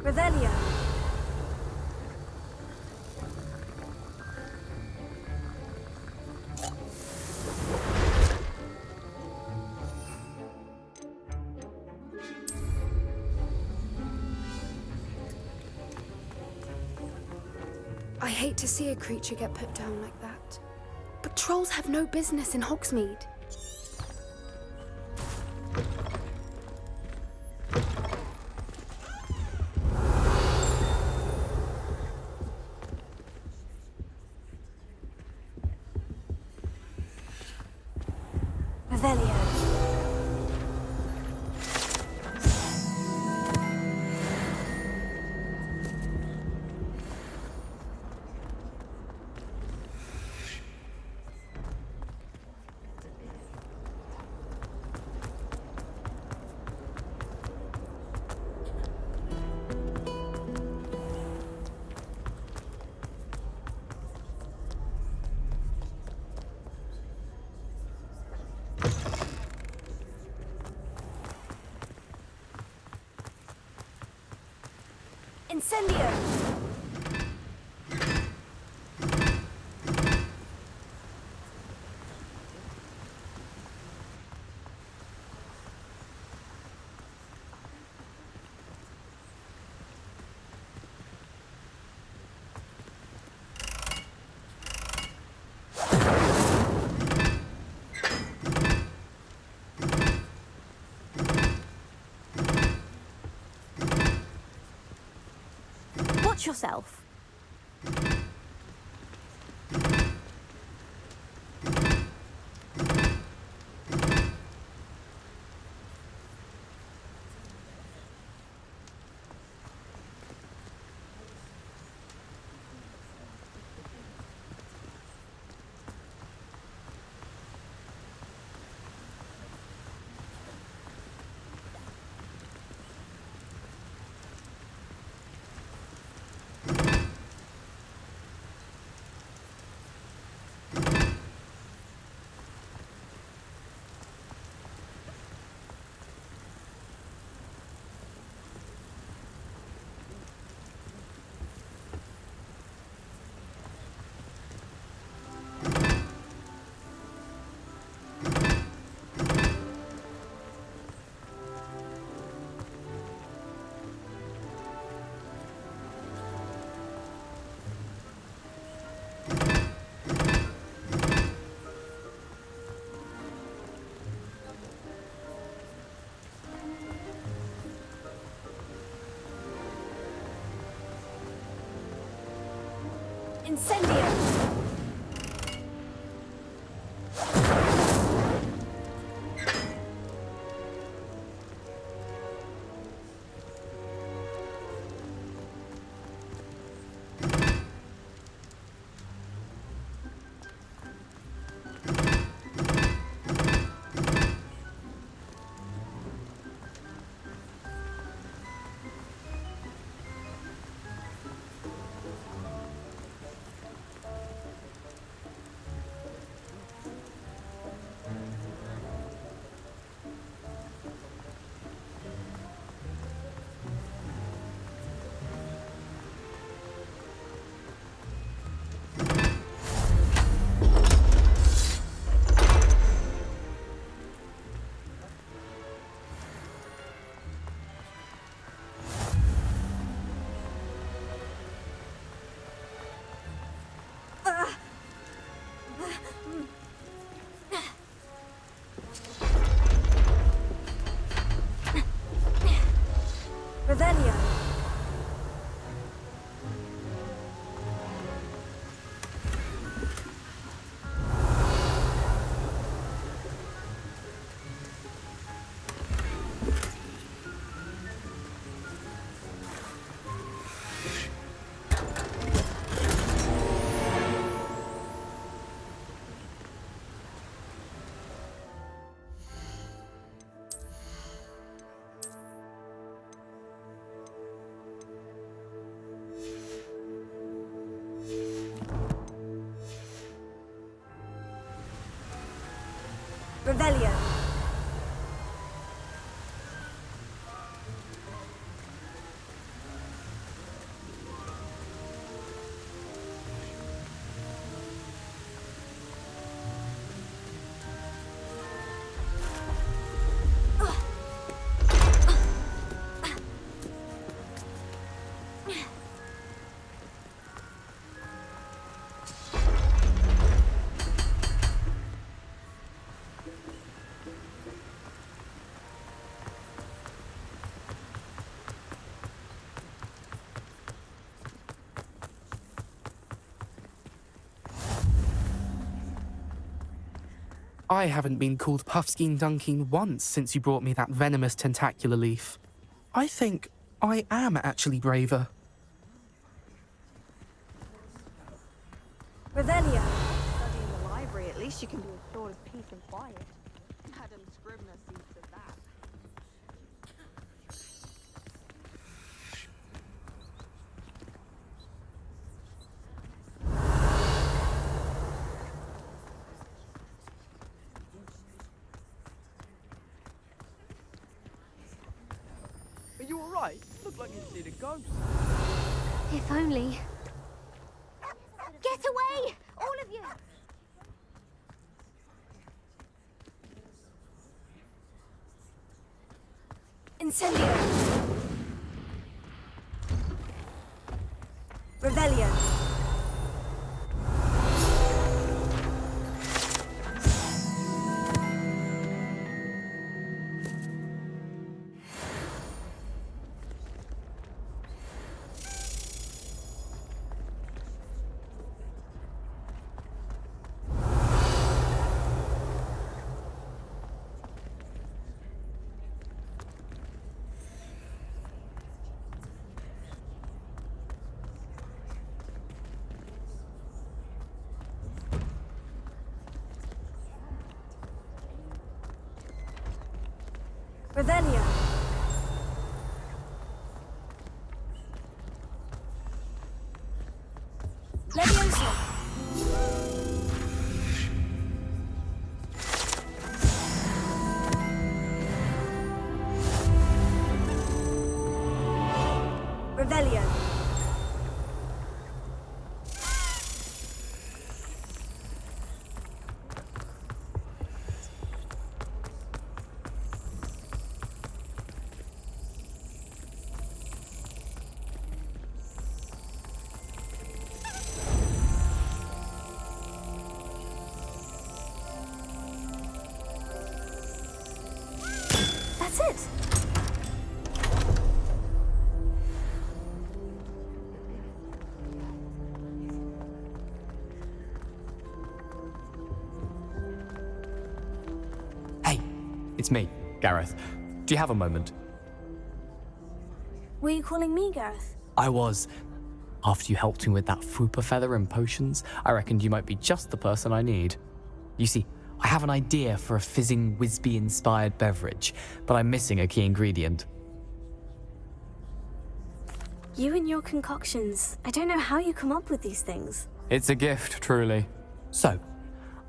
Revelio. I hate to see a creature get put down like that. But trolls have no business in Hogsmeade. Revelio. Incendio! Watch yourself. Incendio! Revelio. Revelio. I haven't been called Puffskein Dunking once since you brought me that venomous tentacular leaf. I think I am actually braver. Revelio. Study in the library, at least you can be assured of peace and quiet. Madam Scribner sees to that. Are you alright? Look like you've seen a ghost. If only. Get away! All of you! Incendio! Revelio! Revelio! Leviosa! Revelio! It's me, Gareth. Do you have a moment? Were you calling me, Gareth? I was. After you helped me with that fupa feather and potions, I reckoned you might be just the person I need. You see, I have an idea for a fizzing Wisby-inspired beverage, but I'm missing a key ingredient. You and your concoctions. I don't know how you come up with these things. It's a gift, truly. So,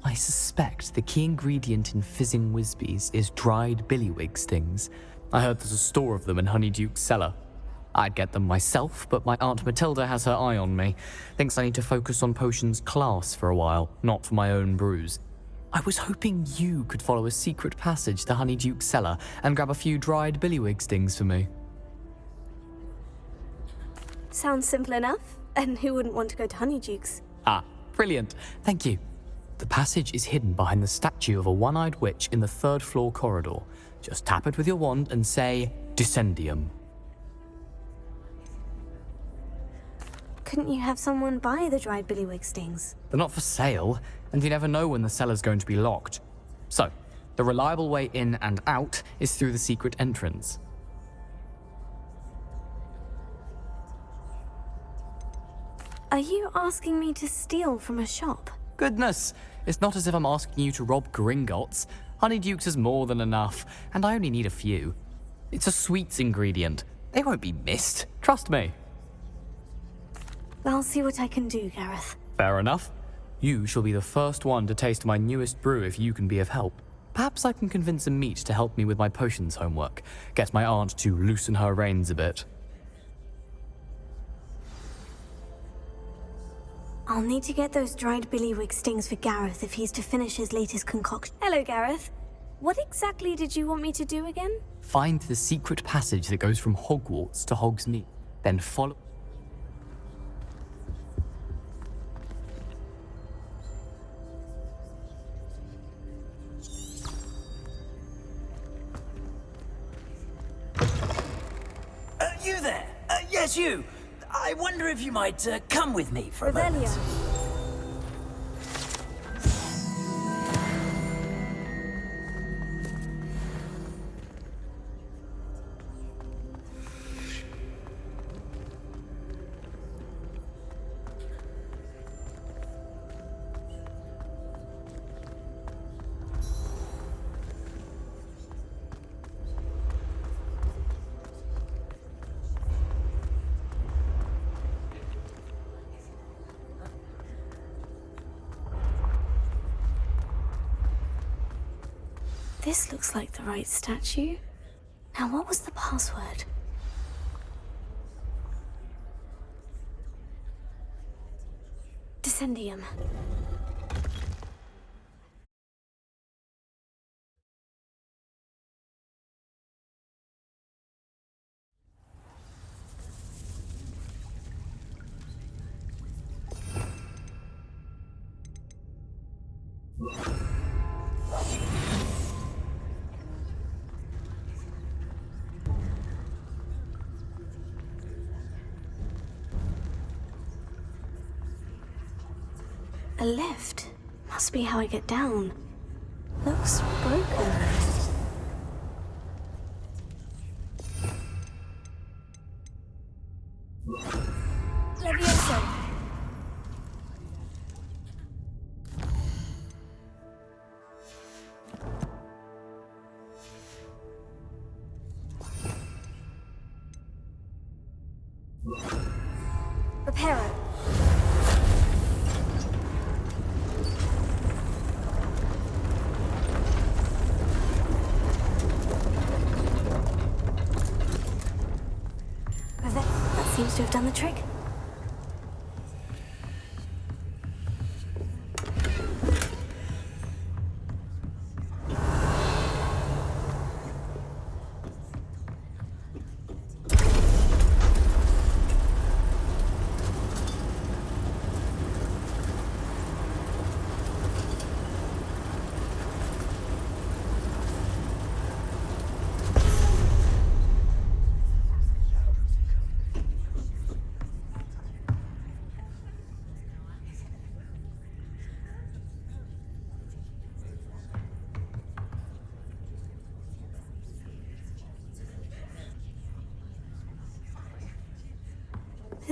I suspect the key ingredient in fizzing Wisbies is dried billywig stings. I heard there's a store of them in Honeyduke's cellar. I'd get them myself, but my Aunt Matilda has her eye on me. Thinks I need to focus on potions class for a while, not for my own brews. I was hoping you could follow a secret passage to Honeyduke's cellar and grab a few dried billywig stings for me. Sounds simple enough. And who wouldn't want to go to Honeyduke's? Ah, brilliant. Thank you. The passage is hidden behind the statue of a one-eyed witch in the 3rd floor corridor. Just tap it with your wand and say, Descendium. Couldn't you have someone buy the dried billywig stings? They're not for sale, and you never know when the cellar's going to be locked. So, the reliable way in and out is through the secret entrance. Are you asking me to steal from a shop? Goodness, it's not as if I'm asking you to rob Gringotts. Honeyduke's is more than enough, and I only need a few. It's a sweets ingredient. They won't be missed, trust me. I'll see what I can do, Gareth. Fair enough. You shall be the first one to taste my newest brew if you can be of help. Perhaps I can convince a meat to help me with my potions homework. Get my aunt to loosen her reins a bit. I'll need to get those dried billywig stings for Gareth if he's to finish his latest concoction. Hello, Gareth. What exactly did you want me to do again? Find the secret passage that goes from Hogwarts to Hogsmeade. Then follow... You there? Yes, you. I wonder if you might come with me for a moment. This looks like the right statue. Now, what was the password? Descendium. A lift. Must be how I get down. Looks broken. Levioso. Reparo. That seems to have done the trick.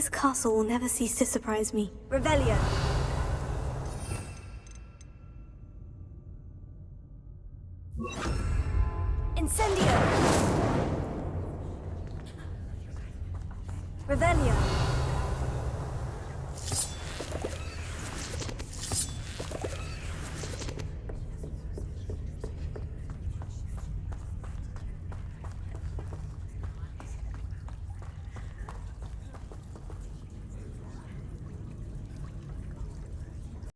This castle will never cease to surprise me. Revelio.